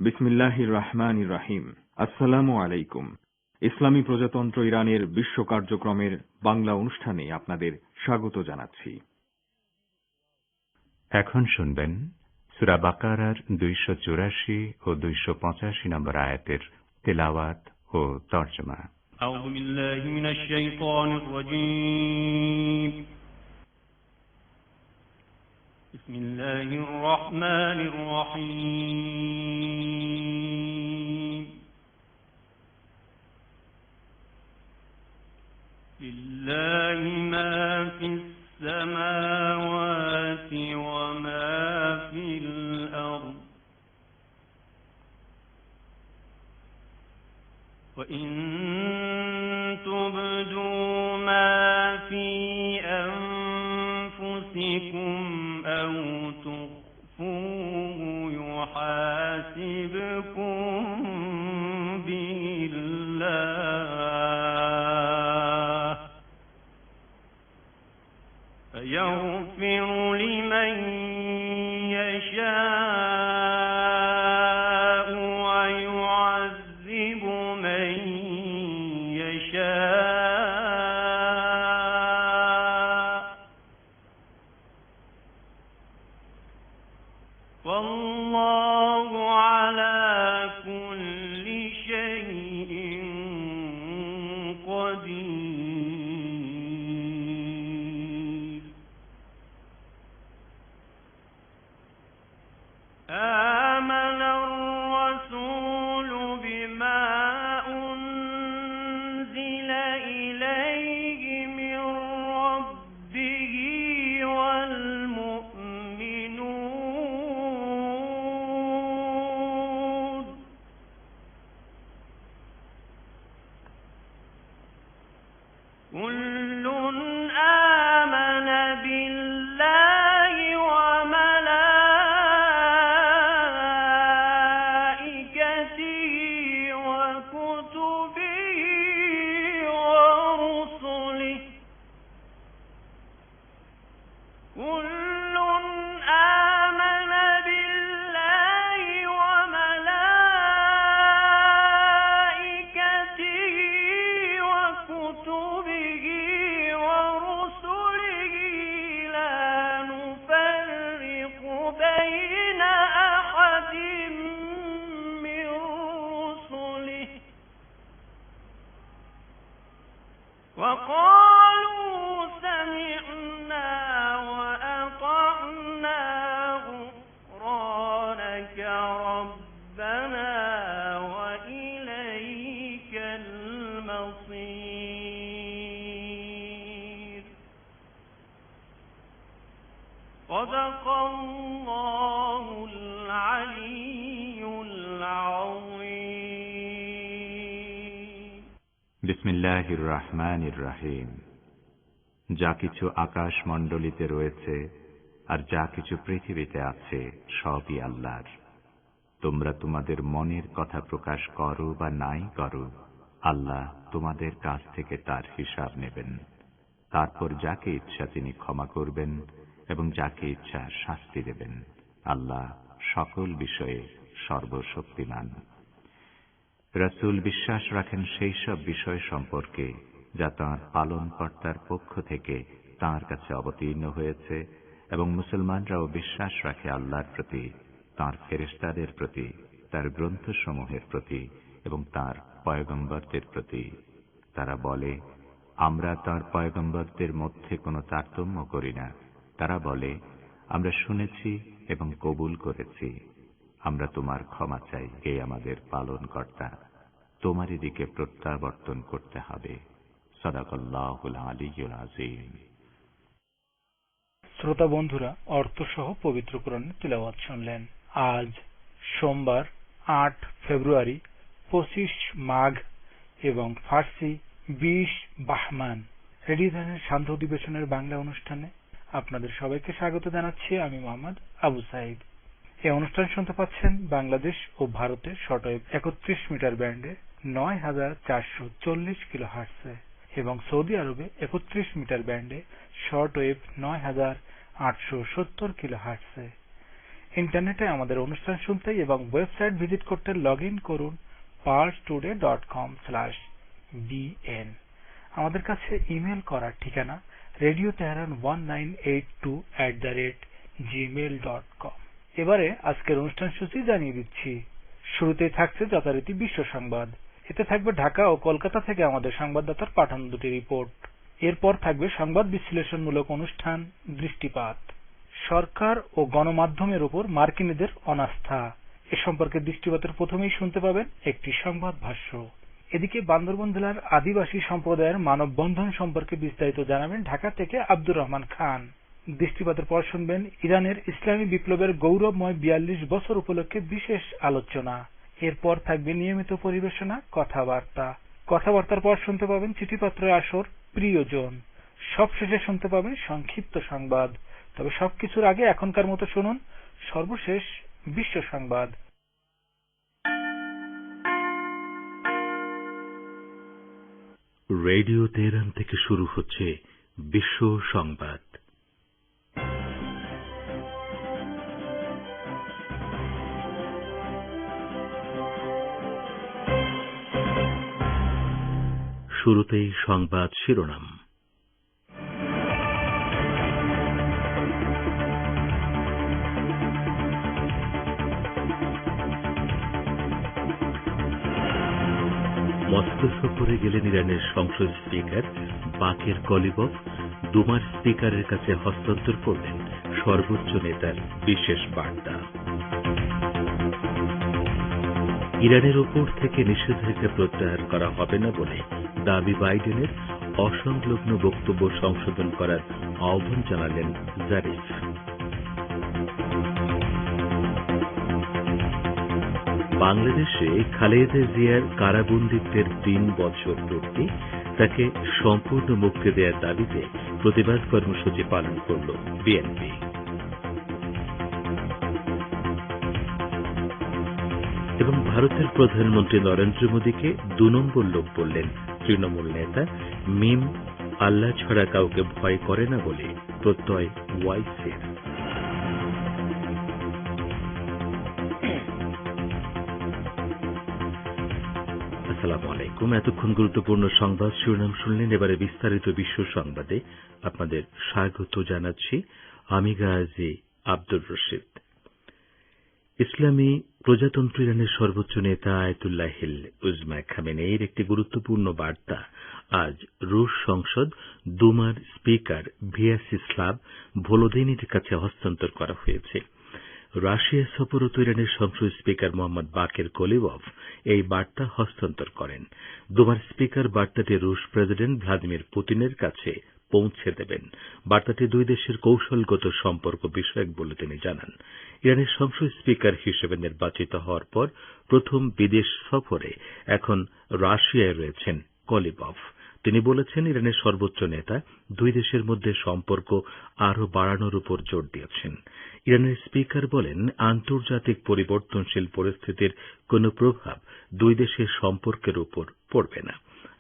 বিসমিল্লাহির রহমানির রহিম। আসসালামু আলাইকুম। ইসলামী প্রজাতন্ত্র ইরানের বিশ্ব কার্যক্রমের বাংলা অনুষ্ঠানে আপনাদের স্বাগত জানাচ্ছি। এখন শুনবেন সূরা বাকারার 284 ও 285 নম্বর আয়াতের তেলাওয়াত ও তরজমা। আউযু বিল্লাহি মিনাশ শাইতানির রাজীম। বিসমিল্লাহির রহমানির রহিম। লিল্লাহি মা ফিস সামাওয়াতি ওয়া মা ফিল আরদ ওয়া ইন تبدوا ما في أنفسكم أو تخفوه يحاسبكم به الله فيغفر لمن يشاء ويعذب من والله على كل شيء قدير. آمن الرسول بما أنزل إليه من ربه والمؤمنون كل آمن بالله وملائكته وكتبه ورسله كل آمن بالله وملائكته وكتبه ورسله لا نفرق بين أحد من رسله وقالوا سمعنا وأطعنا غفرانك ربنا وإليك المصير. صدق الله العلي العظيم. বিসমিল্লাহির রহমানির রহিম। যা কিছু আকাশ মণ্ডলীতে রয়েছে আর যা কিছু পৃথিবীতে আছে সবই আল্লাহর। তোমরা তোমাদের মনের কথা প্রকাশ করো বা নাই করো, আল্লাহ তোমাদের কাছ থেকে তার হিসাব নেবেন। তারপর যাকে ইচ্ছা তিনি ক্ষমা করবেন এবং যাকে ইচ্ছা শাস্তি দেবেন। আল্লাহ সকল বিষয়ে সর্বশক্তিমান। রাসূল বিশ্বাস রাখেন সেই সব বিষয় সম্পর্কে যা তাঁর পালনকর্তার পক্ষ থেকে তাঁর কাছে অবতীর্ণ হয়েছে, এবং মুসলমানরাও বিশ্বাস রাখে আল্লাহর প্রতি, তাঁর ফেরেশতাদের প্রতি, তার গ্রন্থসমূহের প্রতি এবং তাঁর পয়গম্বরদের প্রতি। তারা বলে, আমরা তাঁর পয়গম্বরদের মধ্যে কোনো তারতম্য করি না। তারা বলে, আমরা শুনেছি এবং কবুল করেছি। আমরা তোমার ক্ষমা চাই, হে আমাদের পালনকর্তা। তোমারই দিকে প্রত্যাবর্তন করতে হবে। সাদাকাল্লাহুল আলিয়্যুল আযীম। শ্রোতা বন্ধুরা, অর্থসহ পবিত্র কোরআনের তিলাওয়াত শুনলেন। আজ সোমবার 8 ফেব্রুয়ারি, 25 মাঘ এবং ফার্সি 20 বাহমান। রেডিওধানের শান্ত অধিবেশনের বাংলা অনুষ্ঠানে আপনাদের সবাইকে স্বাগত জানাচ্ছি। আমি মোহাম্মদ আবু সাইদ। এই অনুষ্ঠান শুনতে পাচ্ছেন বাংলাদেশ ও ভারতের শর্টওয়েভ 31 মিটার ব্যান্ডে 9440 কিলোহার্টজে এবং সৌদি আরবে 31 মিটার ব্যান্ডে শর্টওয়েভ 9870 কিলোহার্টজে। ইন্টারনেটে আমাদের অনুষ্ঠান শুনতে এবং ওয়েবসাইট ভিজিট করতে লগ ইন করুন parstoday.com/bn। আমাদের কাছে ইমেল করার ঠিকানা radioteheran1982@gmail.com। এবারে আজকের অনুষ্ঠান সূচি জানিয়ে দিচ্ছি। শুরুতেই থাকছে যথারীতি বিশ্ব সংবাদ। এতে থাকবে ঢাকা ও কলকাতা থেকে আমাদের সংবাদদাতার পাঠানো দুটি রিপোর্ট। এরপর থাকবে সংবাদ বিশ্লেষণমূলক অনুষ্ঠান দৃষ্টিপাত। সরকার ও গণমাধ্যমের উপর মার্কিনীদের অনাস্থা এ সম্পর্কে দৃষ্টিপাতের প্রথমেই শুনতে পাবেন একটি সংবাদ ভাষ্য। এদিকে বান্দরবান জেলার আদিবাসী সম্প্রদায়ের মানববন্ধন সম্পর্কে বিস্তারিত জানাবেন ঢাকা থেকে আব্দুর রহমান খান। দৃষ্টিপাতের পর শুনবেন ইরানের ইসলামী বিপ্লবের গৌরবময় ৪২ বছর উপলক্ষে বিশেষ আলোচনা। এরপর থাকবে নিয়মিত পরিবেশনা কথাবার্তার পর শুনতে পাবেন চিঠিপত্রের আসর প্রিয়জন। সবশেষে শুনতে পাবেন সংক্ষিপ্ত সংবাদ। তবে সবকিছুর আগে এখনকার মতো শুনুন সর্বশেষ বিশ্ব সংবাদ। রেডিও তেহরান থেকে শুরু হচ্ছে বিশ্ব সংবাদ। শুরুতেই সংবাদ শিরোনাম। মস্কো সফরে গেলেন ইরানের সংসদ স্পিকার বাকের কলিবফ। দুমার স্পিকারের কাছে হস্তান্তর করলেন সর্বোচ্চ নেতার বিশেষ বার্তা। ইরানের ওপর থেকে নিষেধাজ্ঞা প্রত্যাহার করা হবে না বলে দাবি বাইডেনের। অসংলগ্ন বক্তব্য সংশোধন করার আহ্বান জানালেন জারিফ। বাংলাদেশে খালেদা জিয়ার কারাবন্দিত্বের ৩ বছর পূর্তি, তাকে সম্পূর্ণ মুক্তি দেওয়ার দাবিতে প্রতিবাদ কর্মসূচি পালন করল বিএনপি। এবং ভারতের প্রধানমন্ত্রী নরেন্দ্র মোদীকে ২ নম্বর লোক বললেন তৃণমূল নেতা মিম। আল্লাহ ছাড়া কাউকে ভয় করে না বলে প্রত্যয় ওয়াইসির। আসসালামু আলাইকুম। এতক্ষণ গুরুত্বপূর্ণ সংবাদ শিরোনাম শুনলেন। এবারে বিস্তারিত বিশ্ব সংবাদে আপনাদের স্বাগত জানাচ্ছি। আমি গাজী আব্দুর রশিদ। ইসলামী প্রজাতন্ত্র ইরানের সর্বোচ্চ নেতা আয়াতুল্লাহিল উজমা খামেনেইর একটি গুরুত্বপূর্ণ বার্তা আজ রুশ সংসদ দুমার স্পিকার ভিয়াচিস্লাভ ভলোদিনির কাছে হস্তান্তর করা হয়েছে। রাশিয়া সফররত ইরানের সংসদ স্পিকার মোহাম্মদ বাকের কলিবফ এই বার্তা হস্তান্তর করেন। দুমার স্পিকার বার্তাটি রুশ প্রেসিডেন্ট ভ্লাদিমির পুতিনের কাছে পৌঁছে দেবেন। বার্তাটি দুই দেশের কৌশলগত সম্পর্ক বিষয়ক বলে তিনি জানান। ইরানের সংসদ স্পিকার হিসেবে নির্বাচিত হওয়ার পর প্রথম বিদেশ সফরে এখন রাশিয়ায় রয়েছেন কলিবফ। তিনি বলেছেন, ইরানের সর্বোচ্চ নেতা দুই দেশের মধ্যে সম্পর্ক আরও বাড়ানোর উপর জোর দিয়েছেন। ইরানের স্পিকার বলেন, আন্তর্জাতিক পরিবর্তনশীল পরিস্থিতির কোন প্রভাব দুই দেশের সম্পর্কের উপর পড়বে না।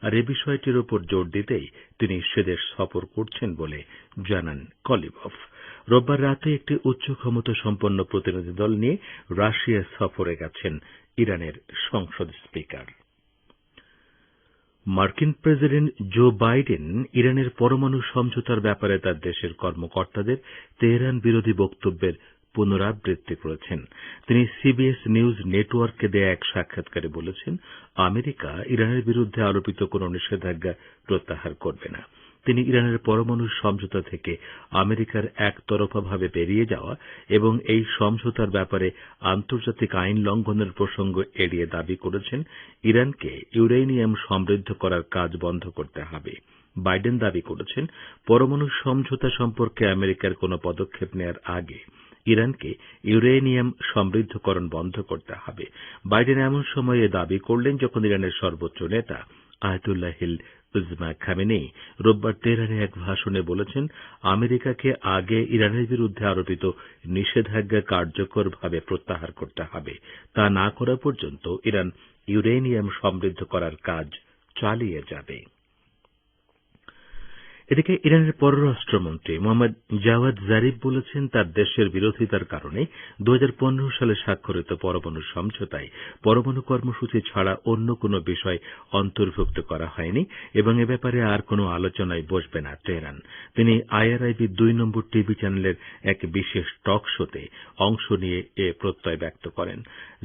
আর এ বিষয়টির উপর জোর দিতেই তিনি সেদেশ সফর করছেন বলে জানান কলিবফ। রোববার রাতে একটি উচ্চ ক্ষমতা সম্পন্ন প্রতিনিধি দল নিয়ে রাশিয়া সফরে গেছেন ইরানের সংসদ স্পিকার। মার্কিন প্রেসিডেন্ট জো বাইডেন ইরানের পরমাণু সমঝোতার ব্যাপারে তার দেশের কর্মকর্তাদের তেহরান বিরোধী বক্তব্যের পুনরাবৃত্তি করেছেন। তিনি সিবিএস নিউজ নেটওয়ার্ককে দেয়া এক সাক্ষাৎকারে বলেছেন, আমেরিকা ইরানের বিরুদ্ধে আরোপিত কোন নিষেধাজ্ঞা প্রত্যাহার করবে না। তিনি ইরানের পরমাণু সমঝোতা থেকে আমেরিকার একতরফাভাবে বেরিয়ে যাওয়া এবং এই সমঝোতার ব্যাপারে আন্তর্জাতিক আইন লঙ্ঘনের প্রসঙ্গ এড়িয়ে দাবি করেছেন, ইরানকে ইউরেনিয়াম সমৃদ্ধ করার কাজ বন্ধ করতে হবে। বাইডেন দাবি করেছেন, পরমাণু সমঝোতা সম্পর্কে আমেরিকার কোন পদক্ষেপ নেওয়ার আগে ইরানকে ইউরেনিয়াম সমৃদ্ধকরণ বন্ধ করতে হবে। বাইডেন এমন সময়ে দাবি করলেন যখন ইরানের সর্বোচ্চ নেতা আয়াতুল্লাহিল উজমা খামেনেই রোববার তেহরানে এক ভাষণে বলেছেন, আমেরিকাকে আগে ইরানের বিরুদ্ধে আরোপিত নিষেধাজ্ঞা কার্যকরভাবে প্রত্যাহার করতে হবে। তা না করা পর্যন্ত ইরান ইউরেনিয়াম সমৃদ্ধ করার কাজ চালিয়ে যাবে। এদিকে ইরানের পররাষ্ট্রমন্ত্রী মোহাম্মদ জাওয়াদ জারিফ বলেছেন, তার দেশের বিরোধিতার কারণে 2015 সালে স্বাক্ষরিত পরমাণু সমঝোতায় পরমাণু কর্মসূচি ছাড়া অন্য কোনো বিষয় অন্তর্ভুক্ত করা হয়নি এবং এ ব্যাপারে আর কোনো আলোচনায় বসবে না তেহরান। তিনি IRIB 2 নম্বর টিভি চ্যানেলের এক বিশেষ টক শোতে অংশ নিয়ে এ প্রত্যয় ব্যক্ত করেন।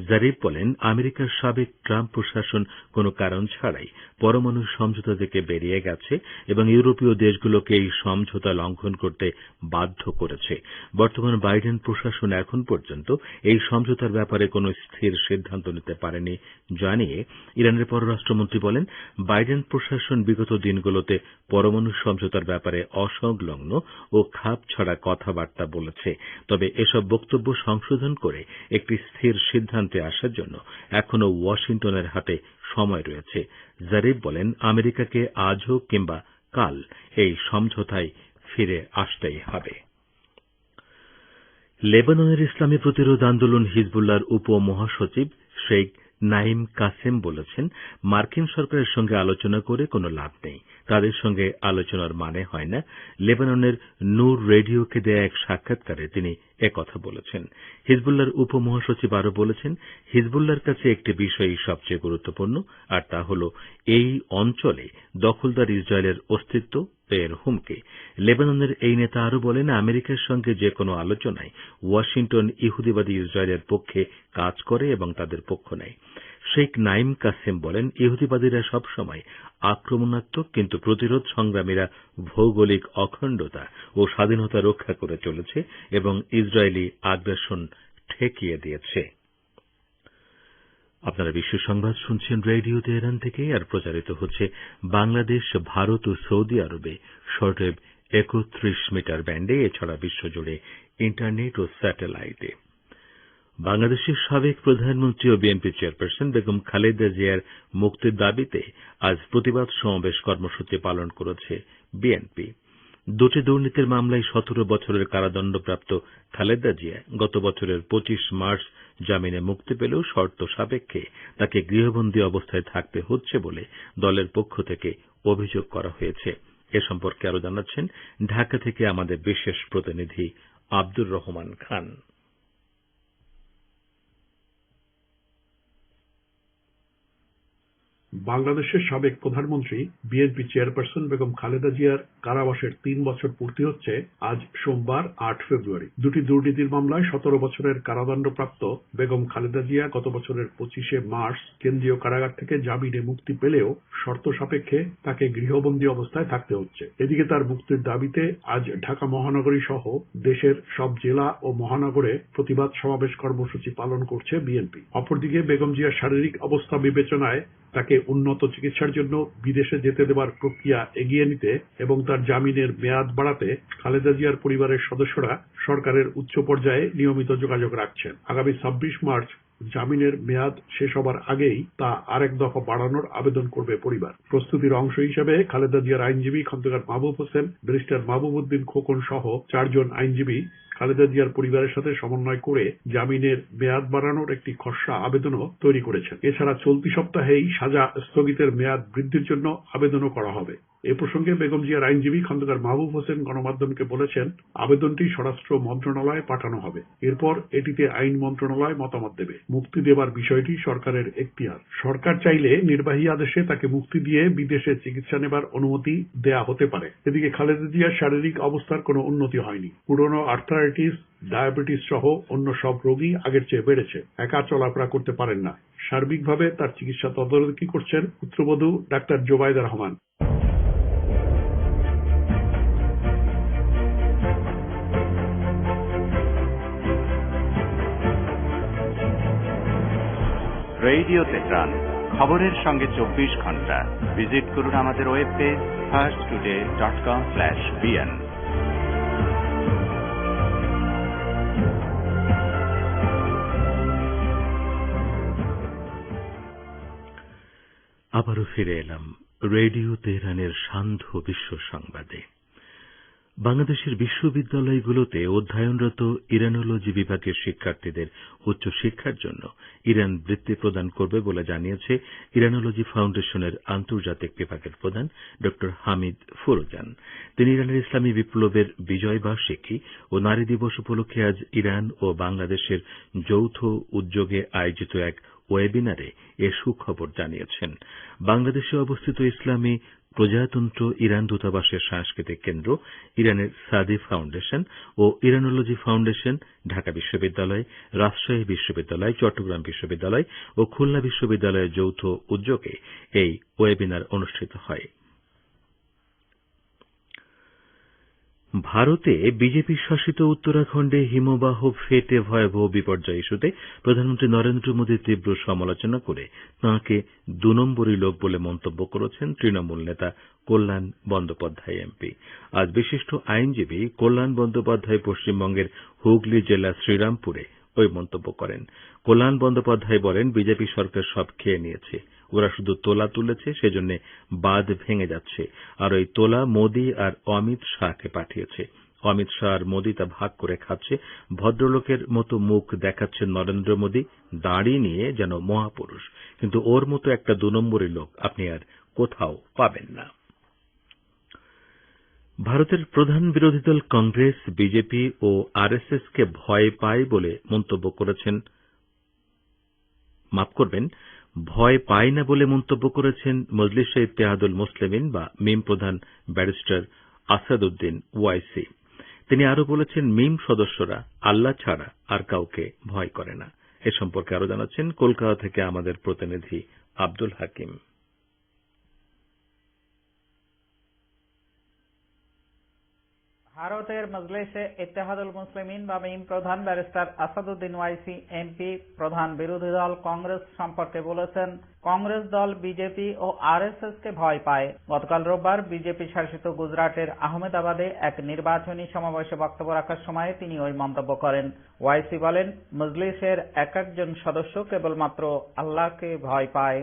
জারিফ বলেন, আমেরিকার সাবেক ট্রাম্প প্রশাসন কোনো কারণ ছাড়াই পরমাণু সমঝোতা থেকে বেরিয়ে গেছে এবং ইউরোপীয় দেশগুলোকে এই সমঝোতা লঙ্ঘন করতে বাধ্য করেছে। বর্তমান বাইডেন প্রশাসন এখন পর্যন্ত এই সমঝোতার ব্যাপারে কোনো স্থির সিদ্ধান্ত নিতে পারেনি জানিয়ে ইরানের পররাষ্ট্রমন্ত্রী বলেন, বাইডেন প্রশাসন বিগত দিনগুলোতে পরমাণু সমঝোতার ব্যাপারে অসংলগ্ন ও খাপ ছাড়া কথাবার্তা বলেছে। তবে এসব বক্তব্য সংশোধন করে একটি স্থির সিদ্ধান্তে আসার জন্য এখনো ওয়াশিংটনের হাতে সময় রয়েছে। জারিফ বলেন, আমেরিকাকে আজ হোক কিংবা কাল এই সমঝোতায় ফিরে আসতেই হবে। লেবাননের ইসলামী প্রতিরোধ আন্দোলন হিজবুল্লাহর উপ-মহাসচিব শেখ নাইম কাসেম বলেছেন, মার্কিন সরকারের সঙ্গে আলোচনা করে কোনো লাভ নেই, তাদের সঙ্গে আলোচনার মানে হয় না। লেবাননের নূর রেডিওকে দেয়া এক সাক্ষাৎকারে তিনি একথা বলেছেন। হিজবুল্লাহর উপ-মহাসচিব আরও বলেছেন, হিজবুল্লাহর কাছে একটি বিষয়ই সবচেয়ে গুরুত্বপূর্ণ, আর তা হল এই অঞ্চলে দখলদার ইসরায়েলের অস্তিত্ব এর হুমকি। লেবাননের এই নেতা আরও বলেন, আমেরিকার সঙ্গে যে কোনো আলোচনায় ওয়াশিংটন ইহুদিবাদী ইসরায়েলের পক্ষে কাজ করে এবং তাদের পক্ষ নেয়। শেখ নাইম কাসেম বলেন, ইহুদিবাদীরা সবসময় আক্রমণাত্মক, কিন্তু প্রতিরোধ সংগ্রামীরা ভৌগোলিক অখণ্ডতা ও স্বাধীনতা রক্ষা করে চলেছে এবং ইসরায়েলি আগ্রাসন ঠেকিয়ে দিয়েছে। আপনারা বিশ্ব সংবাদ শুনছেন রেডিও তেহরান থেকে, আর প্রচারিত হচ্ছে বাংলাদেশ, ভারত ও সৌদি আরবে শর্টওয়েভ 31 মিটার ব্যান্ডে, এছাড়া বিশ্বজুড়ে ইন্টারনেট ও স্যাটেলাইটে। বাংলাদেশের সাবেক প্রধানমন্ত্রী ও বিএনপি চেয়ারপারসন বেগম খালেদা জিয়ার মুক্তির দাবিতে আজ প্রতিবাদ সমাবেশ কর্মসূচি পালন করেছে বিএনপি। দুটি দুর্নীতির মামলায় 17 বছরের কারাদণ্ডপ্রাপ্ত খালেদা জিয়া গত বছরের 25 মার্চ জামিনে মুক্তি পেলেও শর্ত সাপেক্ষে তাকে গৃহবন্দী অবস্থায় থাকতে হচ্ছে বলে দলের পক্ষ থেকে অভিযোগ করা হয়েছে। এ সম্পর্কে আরও জানাচ্ছেন ঢাকা থেকে আমাদের বিশেষ প্রতিনিধি আব্দুর রহমান খান। বাংলাদেশের সাবেক প্রধানমন্ত্রী বিএনপি চেয়ারপারসন বেগম খালেদা জিয়ার কারাবাসের 3 বছর পূর্তি হচ্ছে আজ সোমবার 8 ফেব্রুয়ারি। দুটি দুর্নীতির মামলায় 17 বছরের কারাদণ্ডপ্রাপ্ত বেগম খালেদা জিয়া গত বছরের 25 মার্চ কেন্দ্রীয় কারাগার থেকে জামিনে মুক্তি পেলেও শর্ত সাপেক্ষে তাকে গৃহবন্দী অবস্থায় থাকতে হচ্ছে। এদিকে তার মুক্তির দাবিতে আজ ঢাকা মহানগরী সহ দেশের সব জেলা ও মহানগরে প্রতিবাদ সমাবেশ কর্মসূচি পালন করছে বিএনপি। অপরদিকে বেগম জিয়ার শারীরিক অবস্থা বিবেচনায় তাকে উন্নত চিকিৎসার জন্য বিদেশে যেতে দেওয়ার প্রক্রিয়া এগিয়ে নিতে এবং তার জামিনের মেয়াদ বাড়াতে খালেদা জিয়ার পরিবারের সদস্যরা সরকারের উচ্চ পর্যায়ে নিয়মিত যোগাযোগ রাখছেন। আগামী 26 মার্চ জামিনের মেয়াদ শেষ হবার আগেই তা আরেক দফা বাড়ানোর আবেদন করবে পরিবার। প্রস্তুতির অংশ হিসেবে খালেদা জিয়ার আইনজীবী খন্দকার মাহবুব হোসেন, ব্যারিস্টার মাহবুব উদ্দিন খোকন সহ 4 জন আইনজীবী খালেদা জিয়ার পরিবারের সাথে সমন্বয় করে জামিনের মেয়াদ বাড়ানোর একটি খসড়া আবেদনও তৈরি করেছেন। এছাড়া চলতি সপ্তাহেই সাজা স্থগিতের মেয়াদ বৃদ্ধির জন্য আবেদনও করা হবে। এ প্রসঙ্গে বেগম জিয়ার আইনজীবী খন্দকার মাহবুব হোসেন গণমাধ্যমকে বলেছেন, আবেদনটি স্বরাষ্ট্র মন্ত্রণালয়ে পাঠানো হবে, এরপর এটিতে আইন মন্ত্রণালয় মতামত দেবে। মুক্তি দেবার বিষয়টি সরকারের এখতিয়ার। সরকার চাইলে নির্বাহী আদেশে তাকে মুক্তি দিয়ে বিদেশে চিকিৎসা নেবার অনুমতি দেয়া হতে পারে। এদিকে খালেদা জিয়ার শারীরিক অবস্থার কোনো উন্নতি হয়নি। পুরনো আর্থ্রাইটিস, ডায়াবেটিস সহ অন্য সব রোগী আগের চেয়ে বেড়েছে। একা চলাফেরা করতে পারেন না। সার্বিকভাবে তার চিকিৎসা তদারকি করছেন পুত্রবধূ doctor Zubaida Rahman. Radio Tehran, খবরের সঙ্গে 24 ঘন্টা। ভিজিট করুন আমাদের ওয়েব পেজ firsttoday.com/bn। আবারও ফিরে এলাম রেডিও তেহরানের সান্ধ্য বিশ্ব সংবাদে। বাংলাদেশের বিশ্ববিদ্যালয়গুলোতে অধ্যয়নরত ইরানোলজি বিভাগের শিক্ষার্থীদের উচ্চশিক্ষার জন্য ইরান বৃত্তি প্রদান করবে বলে জানিয়েছে ইরানোলজি ফাউন্ডেশনের আন্তর্জাতিক বিভাগের প্রধান ড হামিদ ফুরোজান। তিনি ইরানের ইসলামী বিপ্লবের বিজয় বার্ষিকী ও নারী দিবস উপলক্ষে আজ ইরান ও বাংলাদেশের যৌথ উদ্যোগে আয়োজিত এক ওয়েবিনারে এ সুখবর জানিয়েছেন। বাংলাদেশে অবস্থিত ইসলামী প্রজাতন্ত্র ইরান দূতাবাসের সাংস্কৃতিক কেন্দ্র, ইরানের সাদি ফাউন্ডেশন ও ইরানোলজি ফাউন্ডেশন, ঢাকা বিশ্ববিদ্যালয়, রাজশাহী বিশ্ববিদ্যালয়, চট্টগ্রাম বিশ্ববিদ্যালয় ও খুলনা বিশ্ববিদ্যালয়ের যৌথ উদ্যোগে এই ওয়েবিনার অনুষ্ঠিত হয়। ভারতে বিজেপি শাসিত উত্তরাখণ্ডে হিমবাহ ফেটে ভয়াবহ বিপর্যয় ইস্যুতে প্রধানমন্ত্রী নরেন্দ্র মোদীর তীব্র সমালোচনা করে তাঁকে ২ নম্বরী লোক বলে মন্তব্য করেছেন তৃণমূল নেতা কল্যাণ বন্দ্যোপাধ্যায় এমপি। আজ বিশিষ্ট আইনজীবী কল্যাণ বন্দ্যোপাধ্যায় পশ্চিমবঙ্গের হুগলি জেলার শ্রীরামপুরে ওই মন্তব্য করেন। কল্যাণ বন্দ্যোপাধ্যায় বলেন, বিজেপি সরকার সব খেয়ে নিয়েছে, ওরা শুধু তোলা তুলেছে, সেজন্য বাঁধ ভেঙে যাচ্ছে, আর ওই তোলা মোদী আর অমিত শাহকে পাঠিয়েছে। অমিত শাহ আর মোদী তা ভাগ করে খাচ্ছে। ভদ্রলোকের মতো মুখ দেখাচ্ছেন নরেন্দ্র মোদী, দাড়ি নিয়ে যেন মহাপুরুষ, কিন্তু ওর মতো একটা ২ নম্বরী লোক আপনি আর কোথাও পাবেন না। ভারতের প্রধান বিরোধী দল কংগ্রেস বিজেপি ও আরএসএসকে ভয় পায় বলে মন্তব্য করেছেন মজলিসে ইত্তেহাদুল মুসলিমিন বা মিম প্রধান ব্যারিস্টার আসাদুদ্দিন ওয়াইসি। তিনি আরো বলেছেন, মিম সদস্যরা আল্লাহ ছাড়া আর কাউকে ভয় করে না। এ সম্পর্কে আরো জানাচ্ছেন কলকাতা থেকে আমাদের প্রতিনিধি আব্দুল হাকিম। ভারতের মজলিসে ইত্তেহাদুল মুসলিমিন বা মিম প্রধান ব্যারিস্টার আসাদুদ্দিন ওয়াইসি এমপি প্রধান বিরোধী দল কংগ্রেস সম্পর্কে বলেছেন, কংগ্রেস দল বিজেপি ও আরএসএস কে ভয় পায়। গতকাল রোববার বিজেপি শাসিত গুজরাটের আহমেদাবাদে এক নির্বাচনী সমাবেশে বক্তব্য রাখার সময় তিনি ওই মন্তব্য করেন। ওয়াইসি বলেন, মজলিসের এক একজন সদস্য কেবলমাত্র আল্লাহকে ভয় পায়।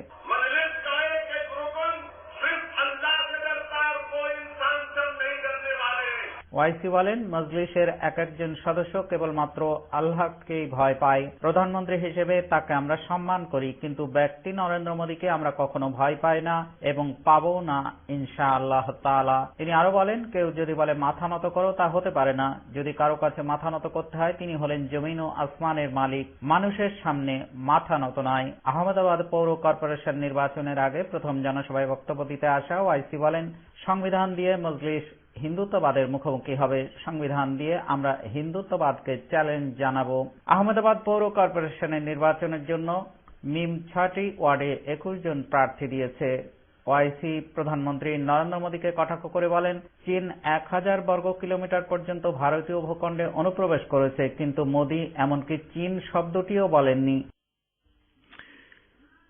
ওয়াইসি বলেন, মজলিসের এক একজন সদস্য কেবলমাত্র আল্লাহকেই ভয় পায়। প্রধানমন্ত্রী হিসেবে তাকে আমরা সম্মান করি, কিন্তু ব্যক্তি নরেন্দ্র মোদীকে আমরা কখনো ভয় পাই না এবং পাবো না ইনশাআল্লাহ তাআলা। তিনি আরো বলেন, কেউ যদি বলে মাথা নত করো, তা হতে পারে না। যদি কারো কাছে মাথা নত করতে হয়, তিনি হলেন জমিন ও আসমানের মালিক, মানুষের সামনে মাথা নত নয়। আহমেদাবাদ পৌর কর্পোরেশন নির্বাচনের আগে প্রথম জনসভায় বক্তব্য দিতে আসা ওয়াইসি বলেন, সংবিধান দিয়ে মজলিস হিন্দুত্ববাদের মুখোমুখি হবে। সংবিধান দিয়ে আমরা হিন্দুত্ববাদকে চ্যালেঞ্জ জানাবো। আহমেদাবাদ পৌর কর্পোরেশনের নির্বাচনের জন্য মিম 6টি ওয়ার্ডে 21 জন প্রার্থী দিয়েছে। ওয়াইসি প্রধানমন্ত্রী নরেন্দ্র মোদীকে কটাক্ষ করে বলেন, চীন 1000 বর্গ কিলোমিটার পর্যন্ত ভারতীয় ভূখণ্ডে অনুপ্রবেশ করেছে, কিন্তু মোদী এমনকি চীন শব্দটিও বলেননি।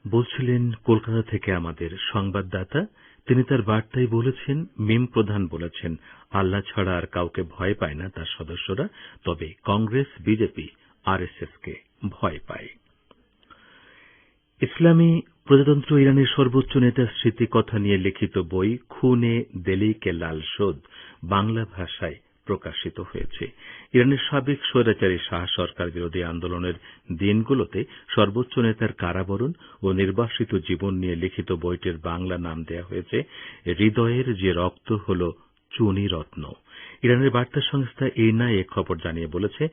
বলছিলেন কলকাতা থেকে আমাদের সংবাদদাতা। তিনি তার বার্তায় বলেছেন, মিম প্রধান বলেছেন, আল্লাহ ছাড়া আর কাউকে ভয় পায় না তার সদস্যরা, তবে কংগ্রেস বিজেপি আরএসএস কে ভয় পায়। ইসলামী প্রজাতন্ত্র ইরানের সর্বোচ্চ নেতার স্মৃতিকথা নিয়ে লিখিত বই খুনে দেলি কে লাল শোধ বাংলা ভাষায় প্রকাশিত হয়েছে। ইরানের সাবেক স্বৈরাচারী শাহ সরকার বিরোধী আন্দোলনের দিনগুলোতে সর্বোচ্চ নেতার কারাবরণ ও নির্বাসিত জীবন নিয়ে লিখিত বইটির বাংলা নাম দেয়া হয়েছে হৃদয়ের যে রক্ত হল চুনি রত্ন। ইরানের বার্তা সংস্থা ইরনা এ খবর জানিয়ে বলেছে,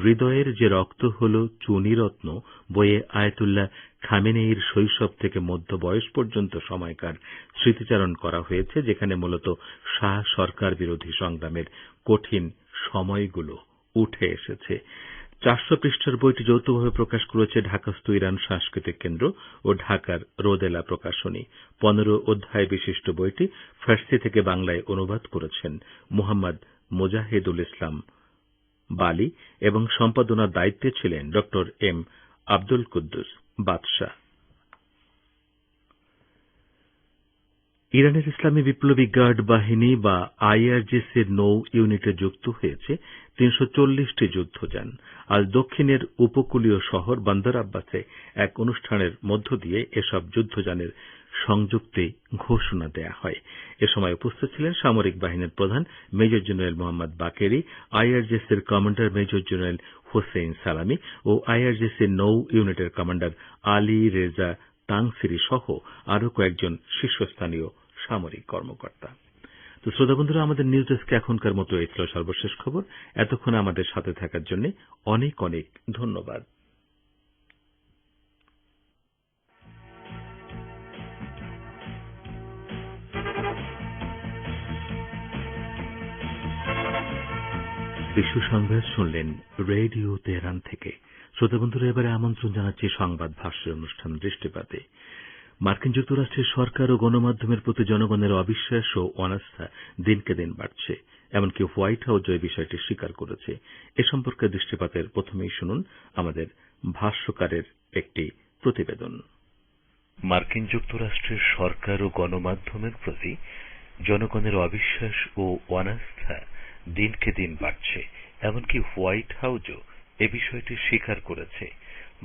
হৃদয়ের যে রক্ত হল চুনি রত্ন বইয়ে আয়াতুল্লাহ খামেনেয়ির শৈশব থেকে মধ্য বয়স পর্যন্ত সময়কার স্মৃতিচারণ করা হয়েছে, যেখানে মূলত শাহ সরকার বিরোধী সংগ্রামের কঠিন সময়গুলো উঠে এসেছে। 400 পৃষ্ঠার বইটি যৌথভাবে প্রকাশ করেছে ঢাকাস্থ ইরান সাংস্কৃতিক কেন্দ্র ও ঢাকার রোদেলা প্রকাশনী। 15 অধ্যায় বিশিষ্ট বইটি ফার্সি থেকে বাংলায় অনুবাদ করেছেন মুহাম্মদ মুজাহিদুল ইসলাম বালি এবং সম্পাদনার দায়িত্বে ছিলেন ড এম আব্দুল কুদ্দুস বাদশাহ। ইরানের ইসলামী বিপ্লবী গার্ড বাহিনী বা আইআরজিসির নৌ ইউনিটে যুক্ত হয়েছে 340টি যুদ্ধযান। আজ দক্ষিণের উপকূলীয় শহর বন্দর আব্বাসে এক অনুষ্ঠানের মধ্য দিয়ে এসব যুদ্ধযানের সংযুক্তি ঘোষণা দেয়া হয়। এ সময় উপস্থিত ছিলেন সামরিক বাহিনীর প্রধান মেজর জেনারেল মোহাম্মদ বাকেরি, আইআরজিসির commander major general Hossein Salami ও আইআরজিসির নৌ ইউনিটের কমান্ডার আলী রেজা তাংসিরি সহ আরও কয়েকজন শীর্ষস্থানীয় সামরিক কর্মকর্তা। তো শ্রোতা বন্ধুরা, আমাদের নিউজ ডেস্কে এখনকার মতো এই ছিল সর্বশেষ খবর। এতক্ষণ আমাদের সাথে থাকার জন্য অনেক অনেক ধন্যবাদ। বিশ্ব সংবাদ শুনলেন রেডিও তেহরান থেকে। শ্রোতা বন্ধুরা, এবারে আমন্ত্রণ জানাচ্ছি সংবাদ ভাষ্যের অনুষ্ঠান দৃষ্টিপাতে। মার্কিন যুক্তরাষ্ট্রের সরকার ও গণমাধ্যমের প্রতি জনগণের অবিশ্বাস ও অনাস্থা দিনকে দিন বাড়ছে, এমনকি হোয়াইট হাউস এই বিষয়টি স্বীকার করেছে। এ সম্পর্কে দৃষ্টিপাতের প্রথমেই শুনুন আমাদের ভাষ্যকারের একটি প্রতিবেদন। মার্কিন যুক্তরাষ্ট্রের সরকার ও গণমাধ্যমের প্রতি জনগণের অবিশ্বাস ও অনাস্থা দিনকে দিন বাড়ছে, এমনকি হোয়াইট হাউসও এ বিষয়টি স্বীকার করেছে।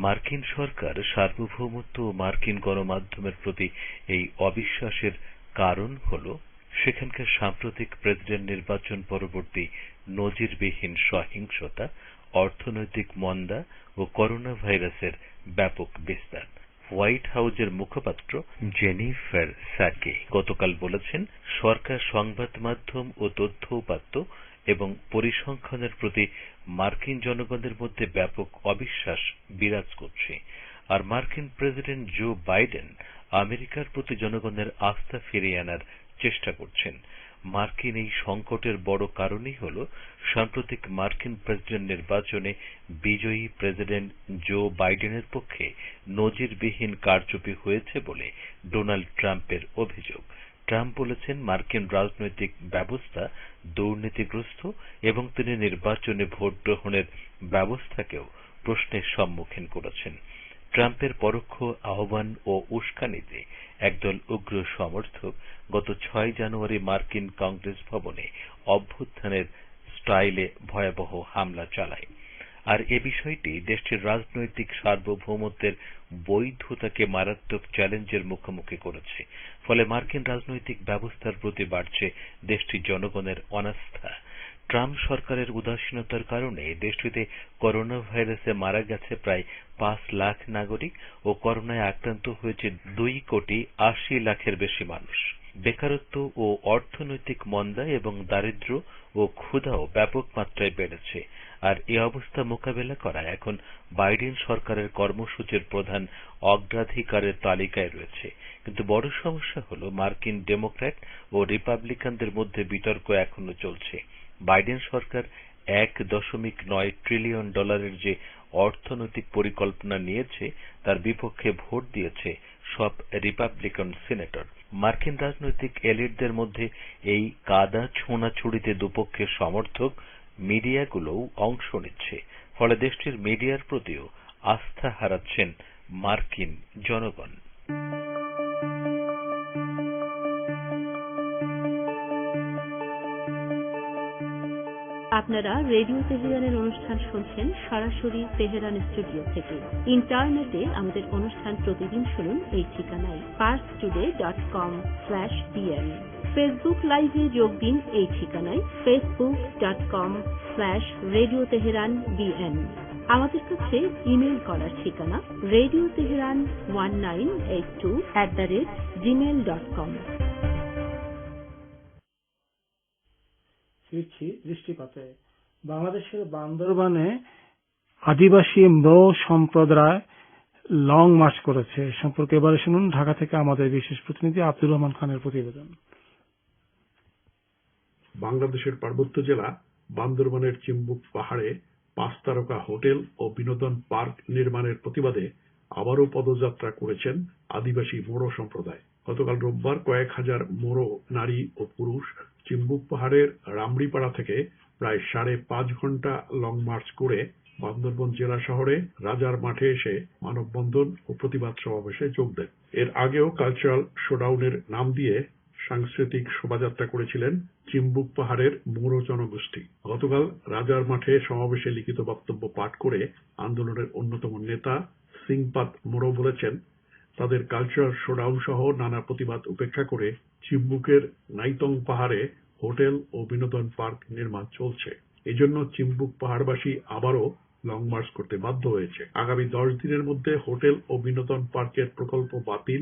মার্কিন সরকার সার্বভৌমত্ব ও মার্কিন গণমাধ্যমের প্রতি এই অবিশ্বাসের কারণ হল সেখানকার সাম্প্রতিক প্রেসিডেন্ট নির্বাচন পরবর্তী নজিরবিহীন সহিংসতা, অর্থনৈতিক মন্দা ও করোনা ভাইরাসের ব্যাপক বিস্তার। হোয়াইট হাউসের মুখপাত্র জেনিফার স্যাকি গতকাল বলেছেন, সরকার সংবাদ মাধ্যম ও তথ্য উপাত্ত এবং পরিসংখ্যানের প্রতি মার্কিন জনগণের মধ্যে ব্যাপক অবিশ্বাস বিরাজ করছে, আর মার্কিন প্রেসিডেন্ট জো বাইডেন আমেরিকার প্রতি জনগণের আস্থা ফিরিয়ে আনার চেষ্টা করছেন। মার্কিন এই সংকটের বড় কারণই হল সাম্প্রতিক মার্কিন প্রেসিডেন্ট নির্বাচনে বিজয়ী প্রেসিডেন্ট জো বাইডেনের পক্ষে নজিরবিহীন কারচুপি হয়েছে বলে ডোনাল্ড ট্রাম্পের অভিযোগ। ট্রাম্প বলেছেন, মার্কিন রাজনৈতিক ব্যবস্থা দুর্নীতিগ্রস্ত এবং তিনি নির্বাচনে ভোট গ্রহণের ব্যবস্থাকেও প্রশ্নের সম্মুখীন করেছেন। ট্রাম্পের পরোক্ষ আহ্বান ও উস্কানিতে একদল উগ্র সমর্থক গত 6 জানুয়ারি মার্কিন কংগ্রেস ভবনে অভ্যুত্থানের স্টাইলে ভয়াবহ হামলা চালায়। আর এ বিষয়টি দেশটির রাজনৈতিক সার্বভৌমত্বের বৈধতাকে মারাত্মক চ্যালেঞ্জের মুখোমুখি করেছে। ফলে মার্কিন রাজনৈতিক ব্যবস্থার প্রতি বাড়ছে দেশটির জনগণের অনাস্থা। ট্রাম্প সরকারের উদাসীনতার কারণে দেশটিতে করোনা ভাইরাসে মারা গেছে প্রায় 5 লাখ নাগরিক ও করোনায় আক্রান্ত হয়েছে 2,80,00,000-এর বেশি মানুষ। বেকারত্ব ও অর্থনৈতিক মন্দা এবং দারিদ্র্য ও ক্ষুধাও ব্যাপক মাত্রায় বেড়েছে। আর এই অবস্থা মোকাবেলা করা এখন বাইডেন সরকারের কর্মসূচির প্রধান অগ্রাধিকারের তালিকায় রয়েছে। কিন্তু বড় সমস্যা হল মার্কিন ডেমোক্র্যাট ও রিপাবলিকানদের মধ্যে বিতর্ক এখনো চলছে। বাইডেন সরকার $1.9 ট্রিলিয়ন যে অর্থনৈতিক পরিকল্পনা নিয়েছে তার বিপক্ষে ভোট দিয়েছে সব রিপাবলিকান সিনেটর। মার্কিন রাজনৈতিক এলিটদের মধ্যে এই কাদা ছোঁড়াছুড়িতে দুপক্ষের সমর্থক মিডিয়াগুলোও অংশ নিচ্ছে। ফলে দেশটির মিডিয়ার প্রতিও আস্থা হারাচ্ছেন মার্কিন জনগণ। আপনারা রেডিও তেহরানের অনুষ্ঠান শুনছেন সরাসরি তেহরান স্টুডিও থেকে। ইন্টারনেটে আমাদের অনুষ্ঠান প্রতিদিন শুনুন এই ঠিকানায় parstoday.com/bn। ফেসবুক লাইভে যোগ দিন এই ঠিকানায় facebook.com/Radio Tehran BN। আমাদের কাছে ইমেল করার ঠিকানা radioteheran1982@gmail.com। ফিরছি দৃষ্টিপাতে। বাংলাদেশের বান্দরবানে আদিবাসী ম্রো সম্প্রদায় লং মার্চ করেছে। সম্পর্কে এবারে শুনুন ঢাকা থেকে আমাদের বিশেষ প্রতিনিধি আব্দুর রহমান খানের প্রতিবেদন। বাংলাদেশের পার্বত্য জেলা বান্দরবানের চিম্বুক পাহাড়ে 5 তারকা হোটেল ও বিনোদন পার্ক নির্মাণের প্রতিবাদে আবারও পদযাত্রা করেছেন আদিবাসী মোরো সম্প্রদায়। গতকাল রোববার কয়েক হাজার মোরো নারী ও পুরুষ চিম্বুক পাহাড়ের রামড়িপাড়া থেকে প্রায় 5.5 ঘন্টা লং মার্চ করে বান্দরবান জেলা শহরে রাজার মাঠে এসে মানববন্ধন ও প্রতিবাদ সমাবেশে যোগ দেন। এর আগেও কালচারাল শোডাউনের নাম দিয়ে সাংস্কৃতিক শোভাযাত্রা করেছিলেন চিম্বুক পাহাড়ের মোরো জনগোষ্ঠী। গতকাল রাজার মাঠে সমাবেশে লিখিত বক্তব্য পাঠ করে আন্দোলনের অন্যতম নেতা সিংপাত মোরো বলেছেন, তাদের কালচারাল শোডাউন সহ নানা প্রতিবাদ উপেক্ষা করে চিম্বুকের নাইতং পাহাড়ে হোটেল ও বিনোদন পার্ক নির্মাণ চলছে। এজন্য চিম্বুক পাহাড়বাসী আবারও লং মার্চ করতে বাধ্য হয়েছে। আগামী 10 দিনের মধ্যে হোটেল ও বিনোদন পার্কের প্রকল্প বাতিল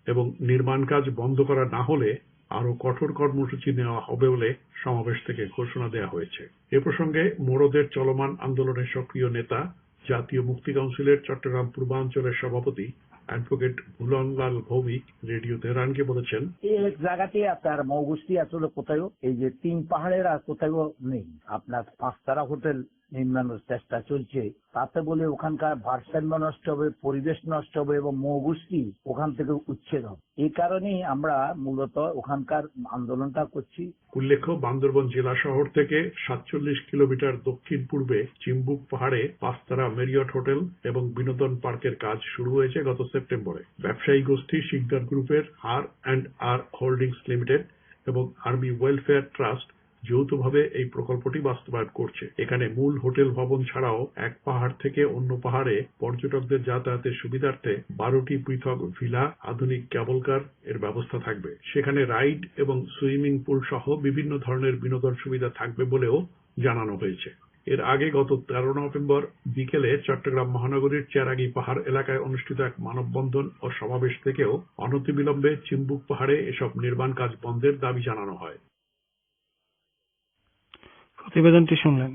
এবং নির্মাণ কাজ বন্ধ করা না হলে আরো কঠোর কর্মসূচি নেওয়া হবে বলে সমাবেশ থেকে ঘোষণা দেওয়া হয়েছে। এ প্রসঙ্গে মোরদের চলমান আন্দোলনের সক্রিয় নেতা, জাতীয় মুক্তি কাউন্সিলের চট্টগ্রাম পূর্বাঞ্চলের সভাপতি অ্যাডভোকেট ভুলনলাল ভৌমিক রেডিও তেহরানকে বলেছেন, এই এক জায়গাতে আপনার মৌগোষ্ঠী আসলে কোথাও এই যে 3 পাহাড়ের আর কোথাও নেই। আপনার 5 তারা হোটেল নির্মাণের চেষ্টা চলছে, তাতে বলে ওখানকার ভারসাম্য নষ্ট হবে, পরিবেশ নষ্ট হবে এবং মৌগোষ্ঠী ওখান থেকে উচ্ছেদ হবে। এই কারণেই আমরা মূলত ওখানকার আন্দোলনটা করছি। উল্লেখ্য, বান্দরবান জেলা শহর থেকে 47 কিলোমিটার দক্ষিণ পূর্বে চিম্বুক পাহাড়ে 5 তারা মেরিয়ট হোটেল এবং বিনোদন পার্কের কাজ শুরু হয়েছে গত সেপ্টেম্বরে। ব্যবসায়ী গোষ্ঠী শিকদার গ্রুপের R&R হোল্ডিংস লিমিটেড এবং আর্মি ওয়েলফেয়ার ট্রাস্ট যৌথভাবে এই প্রকল্পটি বাস্তবায়ন করছে। এখানে মূল হোটেল ভবন ছাড়াও এক পাহাড় থেকে অন্য পাহাড়ে পর্যটকদের যাতায়াতের সুবিধার্থে 12টি পৃথক ভিলা, আধুনিক ক্যাবল কার এর ব্যবস্থা থাকবে। সেখানে রাইড এবং সুইমিং পুল সহ বিভিন্ন ধরনের বিনোদন সুবিধা থাকবে বলেও জানানো হয়েছে। এর আগে গত 13 নভেম্বর বিকেলে চট্টগ্রাম মহানগরীর চেরাগী পাহাড় এলাকায় অনুষ্ঠিত এক মানববন্ধন ও সমাবেশ থেকেও অনতিবিলম্বে চিম্বুক পাহাড়ে এসব নির্মাণ কাজ বন্ধের দাবি জানানো হয়। প্রতিবেদনটি শুনলেন।